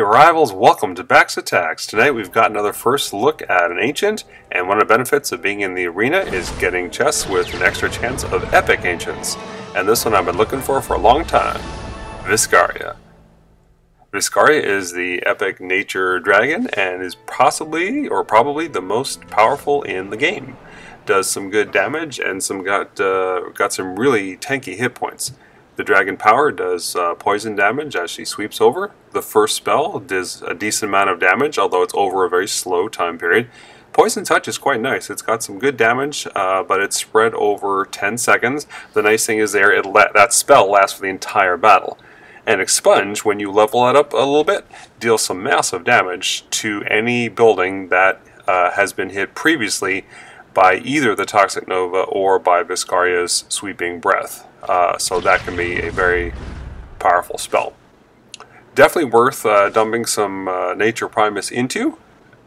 Rivals, welcome to Back's Attacks. Tonight we've got another first look at an ancient, and one of the benefits of being in the arena is getting chests with an extra chance of epic ancients. And this one I've been looking for a long time, Viscaria. Viscaria is the epic nature dragon and is possibly or probably the most powerful in the game. Does some good damage and got some really tanky hit points. The Dragon Power does poison damage as she sweeps over. The first spell does a decent amount of damage, although it's over a very slow time period. Poison Touch is quite nice. It's got some good damage, but it's spread over 10 seconds. The nice thing is that spell lasts for the entire battle. And Expunge, when you level that up a little bit, deals some massive damage to any building that has been hit previously by either the Toxic Nova or by Viscaria's Sweeping Breath. So that can be a very powerful spell. Definitely worth dumping some Nature Primus into.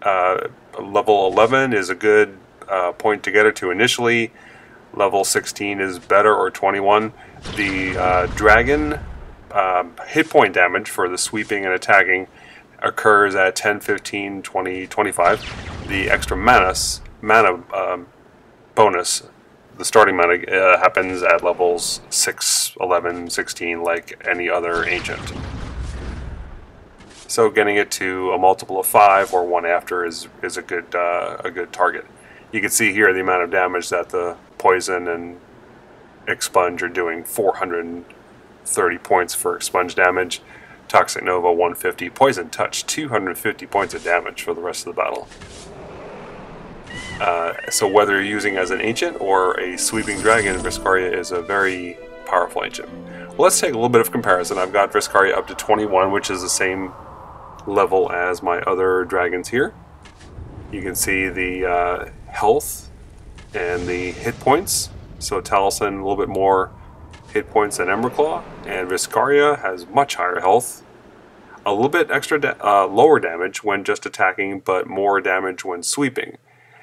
Level 11 is a good point to get her to initially. Level 16 is better, or 21. The dragon hit point damage for the sweeping and attacking occurs at 10, 15, 20, 25. The extra mana bonus, the starting mana, happens at levels 6, 11, 16 like any other ancient. So getting it to a multiple of 5 or 1 after is a good target. You can see here the amount of damage that the poison and expunge are doing. 430 points for expunge damage, Toxic Nova 150, Poison Touch 250 points of damage for the rest of the battle. So whether you're using as an ancient or a sweeping dragon, Viscaria is a very powerful ancient. Well, let's take a little bit of comparison. I've got Viscaria up to 21, which is the same level as my other dragons here. You can see the health and the hit points. So Taliesin a little bit more hit points than Emberclaw, and Viscaria has much higher health. A little bit extra lower damage when just attacking, but more damage when sweeping.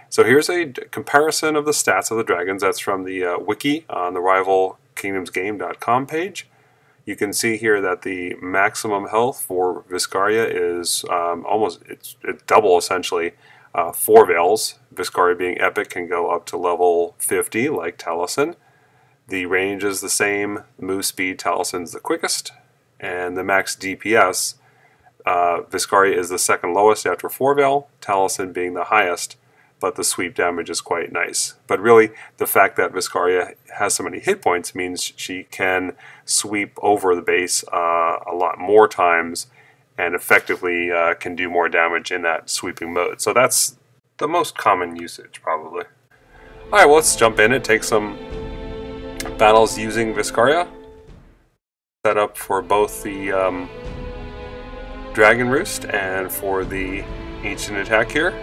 So here's a comparison of the stats of the dragons. That's from the wiki on the rivalkingdomsgame.com page. You can see here that the maximum health for Viscaria is it's double, essentially. 4 Veils. Viscaria being epic can go up to level 50 like Taliesin. The range is the same. Move speed, Taliesin's the quickest. And the max DPS, Viscaria is the second lowest after 4 Veil, Taliesin being the highest. But the sweep damage is quite nice. But really, the fact that Viscaria has so many hit points means she can sweep over the base a lot more times and effectively can do more damage in that sweeping mode. So that's the most common usage, probably. Alright, well, let's jump in and take some battles using Viscaria. Set up for both the Dragon Roost and for the Ancient Attack here.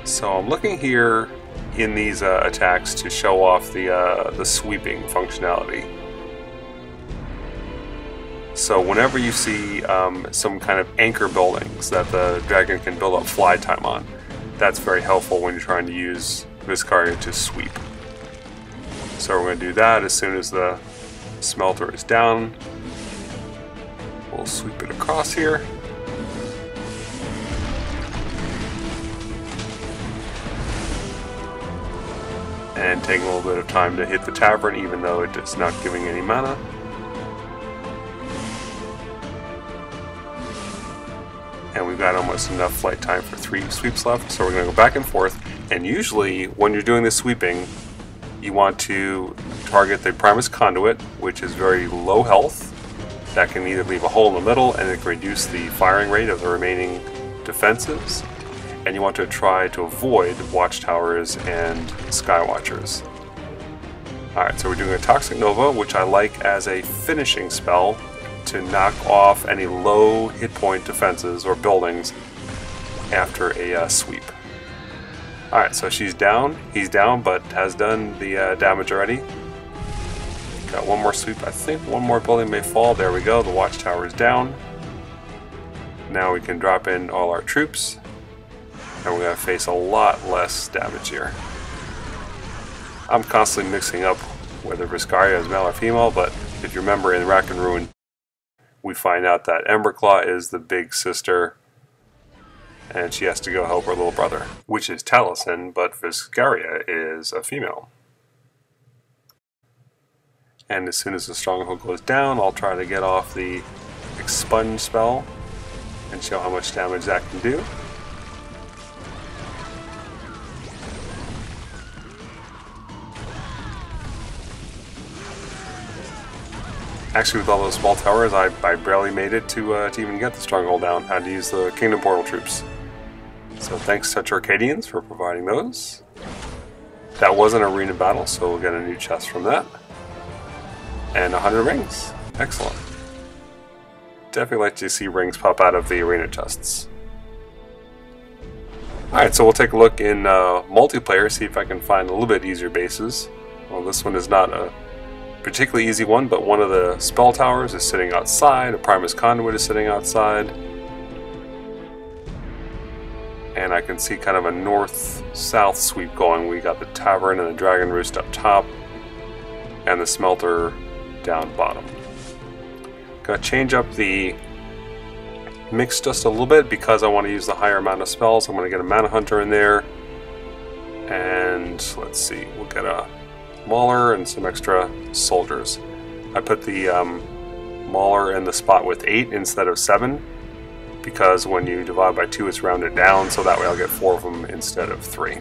So I'm looking here in these attacks to show off the sweeping functionality. So whenever you see some kind of anchor buildings that the dragon can build up fly time on, that's very helpful when you're trying to use Viscaria to sweep. So we're going to do that as soon as the smelter is down. We'll sweep it across here. And taking a little bit of time to hit the tavern, even though it's not giving any mana. And we've got almost enough flight time for 3 sweeps left, so we're going to go back and forth. And usually, when you're doing this sweeping, you want to target the Primus Conduit, which is very low health. That can either leave a hole in the middle, and it can reduce the firing rate of the remaining defenses. And you want to try to avoid Watchtowers and Skywatchers. Alright, so we're doing a Toxic Nova, which I like as a finishing spell to knock off any low hit point defenses or buildings after a sweep. Alright, so she's down, he's down, but has done the damage already. Got one more sweep, I think one more building may fall. There we go, the Watchtower is down. Now we can drop in all our troops. And we're going to face a lot less damage here. I'm constantly mixing up whether Viscaria is male or female, but if you remember in Rack and Ruin, we find out that Emberclaw is the big sister, and she has to go help her little brother, which is Taliesin, but Viscaria is a female. And as soon as the stronghold goes down, I'll try to get off the expunge spell and show how much damage that can do. Actually, with all those small towers, I barely made it to even get the stronghold down. I had to use the Kingdom Portal troops. So thanks to Arcadians for providing those. That was an arena battle, so we'll get a new chest from that. And 100 rings. Excellent. Definitely like to see rings pop out of the arena chests. Alright, so we'll take a look in multiplayer, see if I can find a little bit easier bases. Well, this one is not a particularly easy one, but one of the spell towers is sitting outside, a Primus Conduit is sitting outside. And I can see kind of a north-south sweep going. We got the Tavern and the Dragon Roost up top, and the Smelter down bottom. Gonna change up the mix just a little bit because I want to use the higher amount of spells. I'm going to get a Mana Hunter in there, and let's see, we'll get a Mauler and some extra soldiers. I put the Mauler in the spot with 8 instead of 7 because when you divide by 2 it's rounded down, so that way I'll get 4 of them instead of 3.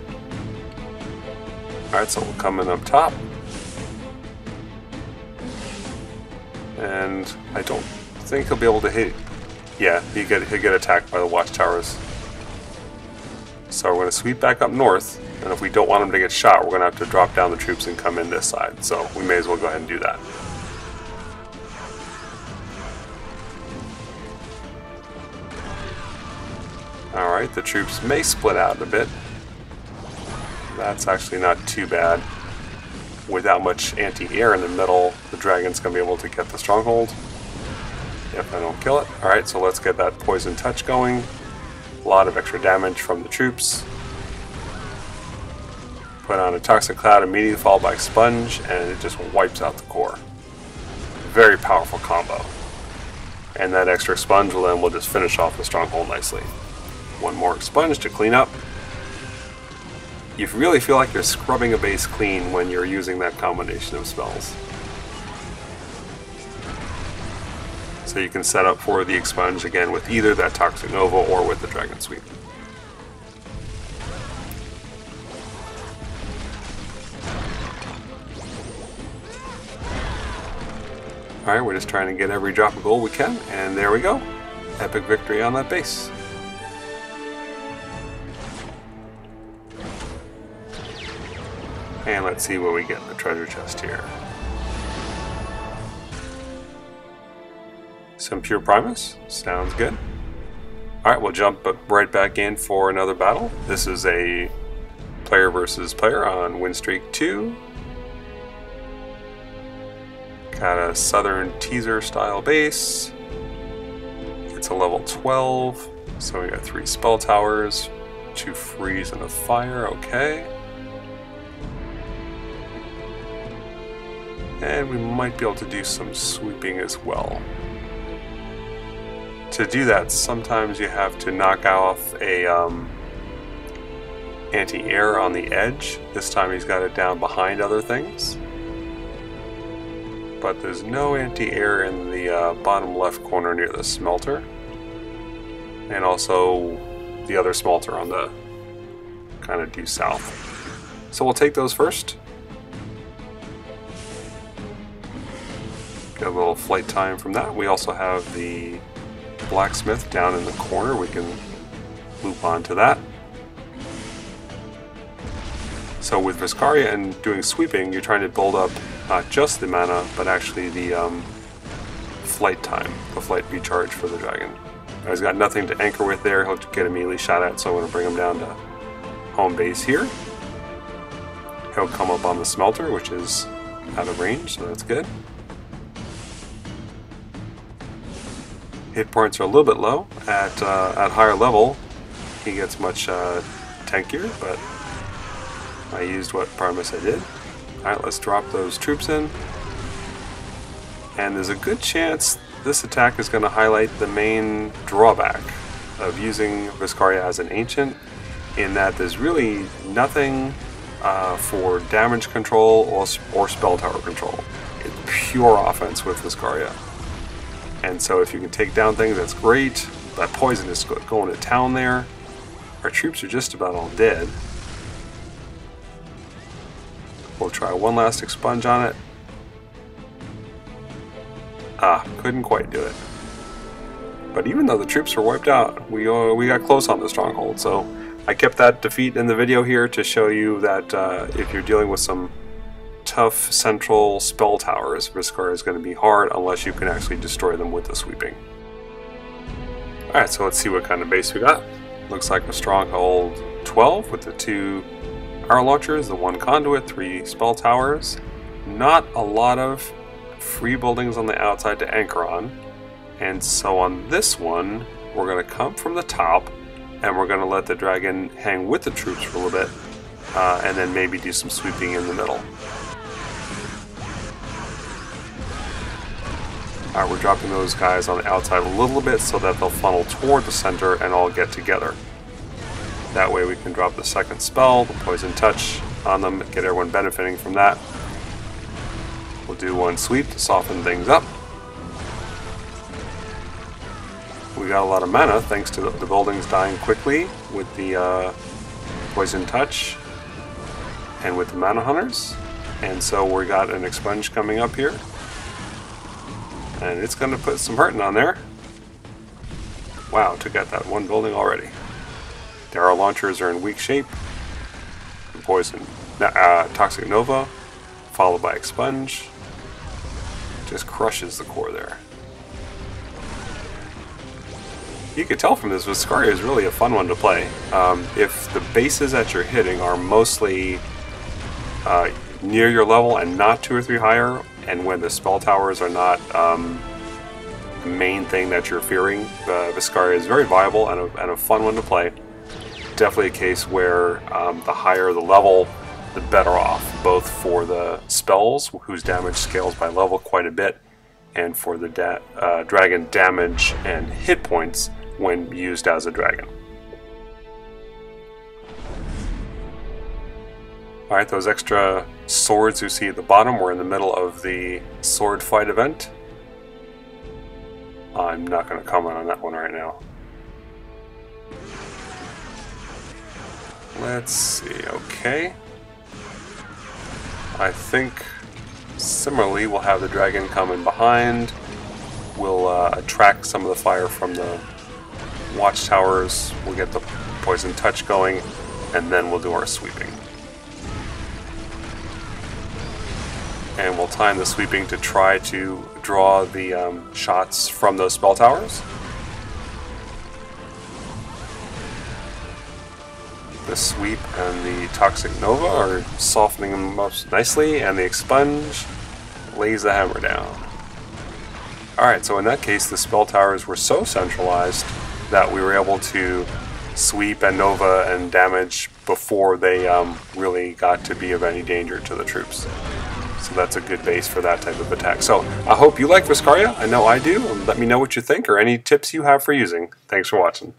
Alright, so we'll come in up top. And I don't think he'll be able to hit. Yeah, he'll get attacked by the watchtowers. So we're going to sweep back up north, and if we don't want him to get shot, we're going to have to drop down the troops and come in this side. So we may as well go ahead and do that. Alright, the troops may split out a bit. That's actually not too bad. Without much anti-air in the middle, the dragon's going to be able to get the stronghold if I don't kill it. Alright, so let's get that poison touch going. A lot of extra damage from the troops. Put on a Toxic Cloud immediately followed by Expunge, and it just wipes out the core. Very powerful combo. And that extra Expunge will just finish off the stronghold nicely. One more Expunge to clean up. You really feel like you're scrubbing a base clean when you're using that combination of spells. So you can set up for the Expunge again with either that Toxic Nova or with the Dragon Sweep. Alright, we're just trying to get every drop of gold we can, and there we go. Epic victory on that base. And let's see what we get in the treasure chest here. Some pure Primus, sounds good. Alright, we'll jump right back in for another battle. This is a player versus player on Win Streak 2. Got a Southern Teaser style base. It's a level 12, so we got 3 spell towers, 2 freeze and a fire, okay. And we might be able to do some sweeping as well. To do that, sometimes you have to knock off a anti-air on the edge. This time he's got it down behind other things. But there's no anti-air in the bottom left corner near the smelter. And also the other smelter on the kind of due south. So we'll take those first. Get a little flight time from that. We also have the blacksmith down in the corner. We can loop onto that. So with Viscaria and doing sweeping, you're trying to build up not just the mana, but actually the flight time, the flight recharge for the dragon. He's got nothing to anchor with there. He'll get immediately shot at, so I'm going to bring him down to home base here. He'll come up on the smelter, which is out of range, so that's good. Hit points are a little bit low. At higher level, he gets much tankier, but I used what promise I did. Alright, let's drop those troops in. And there's a good chance this attack is going to highlight the main drawback of using Viscaria as an ancient, in that there's really nothing for damage control or spell tower control. It's pure offense with Viscaria. And so if you can take down things, that's great. That poison is going to town there. Our troops are just about all dead. We'll try one last expunge on it. Couldn't quite do it. But even though the troops were wiped out, we got close on the stronghold. So I kept that defeat in the video here to show you that if you're dealing with some tough central spell towers, Viscaria is going to be hard unless you can actually destroy them with the sweeping. Alright, so let's see what kind of base we got. Looks like a stronghold 12 with the 2 arrow launchers, the 1 conduit, 3 spell towers. Not a lot of free buildings on the outside to anchor on. And so on this one, we're going to come from the top and we're going to let the dragon hang with the troops for a little bit, and then maybe do some sweeping in the middle. Alright, we're dropping those guys on the outside a little bit so that they'll funnel toward the center and all get together. That way we can drop the second spell, the poison touch, on them, get everyone benefiting from that. We'll do 1 sweep to soften things up. We got a lot of mana thanks to the buildings dying quickly with the poison touch and with the mana hunters. And so we got an expunge coming up here. And it's going to put some hurting on there. Wow, took out that 1 building already. The arrow launchers are in weak shape. Poison, Toxic Nova, followed by expunge. Just crushes the core there. You can tell from this, Viscaria is really a fun one to play. If the bases that you're hitting are mostly near your level and not 2 or 3 higher, and when the spell towers are not the main thing that you're fearing, Viscaria is very viable and a fun one to play. Definitely a case where the higher the level, the better off, both for the spells, whose damage scales by level quite a bit, and for the dragon damage and hit points when used as a dragon. Alright, those extra swords you see at the bottom were in the middle of the sword fight event. I'm not going to comment on that one right now. Let's see, okay. I think similarly we'll have the dragon come in behind. We'll attract some of the fire from the watchtowers. We'll get the poison touch going, and then we'll do our sweeping. And we'll time the sweeping to try to draw the shots from those spell towers. The sweep and the Toxic Nova are softening them up nicely, and the expunge lays the hammer down. Alright, so in that case the spell towers were so centralized that we were able to sweep and Nova and damage before they really got to be of any danger to the troops. So that's a good base for that type of attack. So I hope you like Viscaria. I know I do. Let me know what you think or any tips you have for using. Thanks for watching.